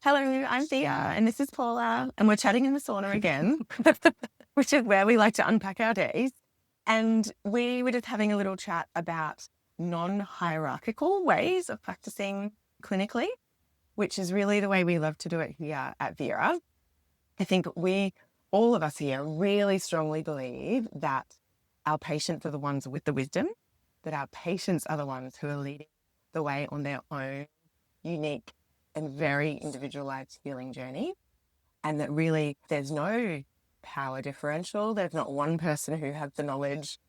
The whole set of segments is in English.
Hello, I'm Thea, and this is Paula, and we're chatting in the sauna again, which is where we like to unpack our days. And we were just having a little chat about non-hierarchical ways of practicing clinically, which is really the way we love to do it here at Vera. I think all of us here, really strongly believe that our patients are the ones with the wisdom, that our patients are the ones who are leading the way on their own unique and very individualized healing journey, and that really there's no power differential. There's not one person who has the knowledge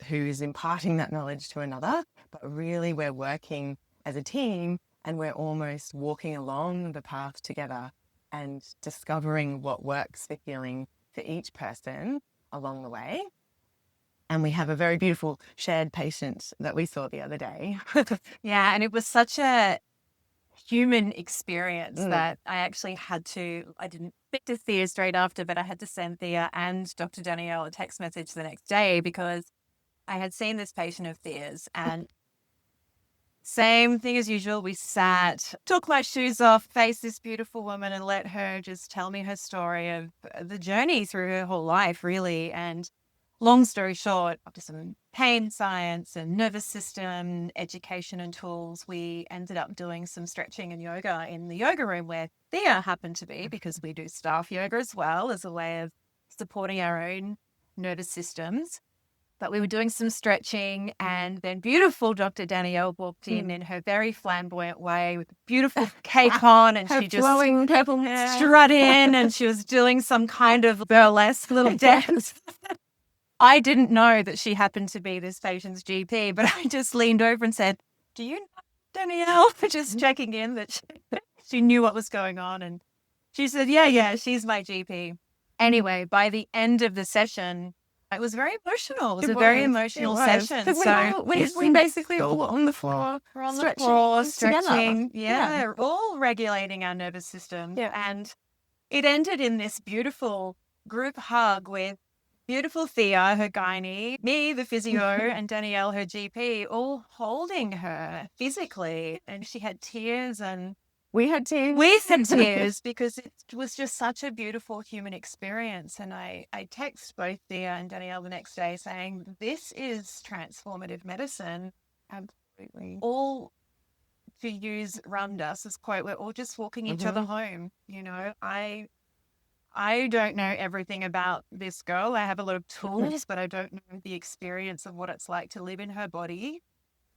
who is imparting that knowledge to another, but really we're working as a team and we're almost walking along the path together and discovering what works for healing for each person along the way. And we have a very beautiful shared patient that we saw the other day. Yeah, and it was such a human experience that I didn't speak to Thea straight after, but I had to send Thea and Dr. Danielle a text message the next day because I had seen this patient of Thea's and same thing as usual. We sat, took my shoes off, faced this beautiful woman and let her just tell me her story of the journey through her whole life, really. And long story short, after some pain science and nervous system education and tools, we ended up doing some stretching and yoga in the yoga room where Thea happened to be, because we do staff yoga as well as a way of supporting our own nervous systems. But we were doing some stretching, and then beautiful Dr. Danielle walked in her very flamboyant way with a beautiful cape on, and she just flowing purple hair strut in, and she was doing some kind of burlesque little dance. I didn't know that she happened to be this patient's GP, but I just leaned over and said, "Do you know Danielle?" Just checking in that she knew what was going on. And she said, yeah, she's my GP. Anyway, by the end of the session, it was very emotional. It was a very emotional session. So we basically all on the floor. We're on the floor, stretching. Yeah. We're all regulating our nervous system. Yeah. And it ended in this beautiful group hug with beautiful Thea, her gynae, me, the physio, and Danielle, her GP, all holding her physically. And she had tears and we had tears. We had tears because it was just such a beautiful human experience. And I text both Thea and Danielle the next day saying, this is transformative medicine. Absolutely. All, to use Ram Dass's quote, we're all just walking each other home. You know, I don't know everything about this girl. I have a lot of tools, but I don't know the experience of what it's like to live in her body.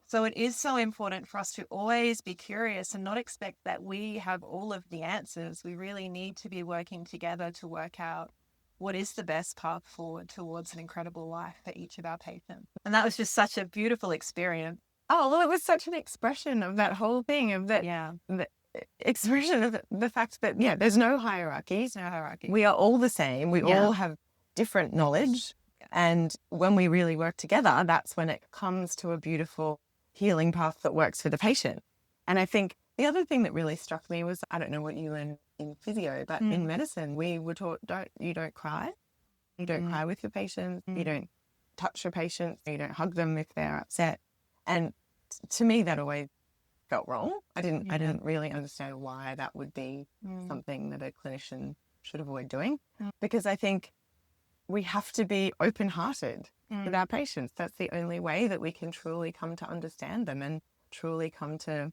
So it is so important for us to always be curious and not expect that we have all of the answers. We really need to be working together to work out what is the best path forward towards an incredible life for each of our patients. And that was just such a beautiful experience. Oh, well, it was such an expression of that whole thing, of that. Yeah. The expression of the fact that, there's no hierarchy. There's no hierarchy. We are all the same. We all have different knowledge. And when we really work together, that's when it comes to a beautiful healing path that works for the patient. And I think the other thing that really struck me was, I don't know what you learn in physio, but in medicine, we were taught, you don't cry. You don't cry with your patients. You don't touch your patients. You don't hug them if they're upset. And to me, that always felt wrong. I didn't really understand why that would be something that a clinician should avoid doing, because I think we have to be open-hearted with our patients. That's the only way that we can truly come to understand them and truly come to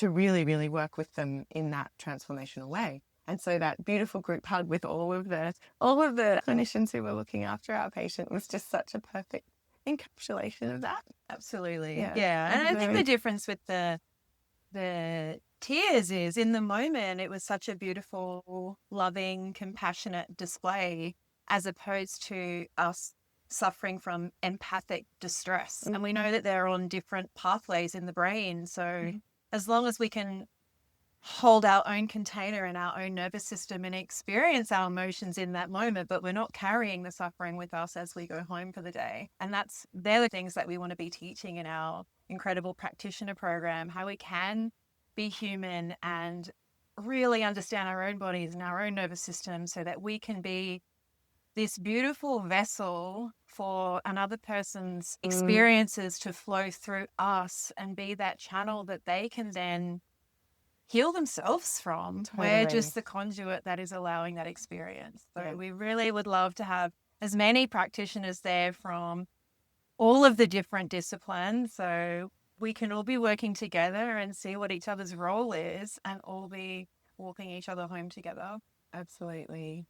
really, really work with them in that transformational way. And so that beautiful group hug with all of the clinicians who were looking after our patient was just such a perfect encapsulation of that. Absolutely. Yeah. And I think the difference with the tears is, in the moment, it was such a beautiful, loving, compassionate display, as opposed to us suffering from empathic distress. And we know that they're on different pathways in the brain. So as long as we can hold our own container in our own nervous system and experience our emotions in that moment, but we're not carrying the suffering with us as we go home for the day. And they're the things that we want to be teaching in our incredible practitioner program, how we can be human and really understand our own bodies and our own nervous system so that we can be this beautiful vessel for another person's experiences to flow through us and be that channel that they can then heal themselves from. We're Totally. just the conduit that is allowing that experience. So Yeah. we really would love to have as many practitioners there from all of the different disciplines. So we can all be working together and see what each other's role is and all be walking each other home together. Absolutely.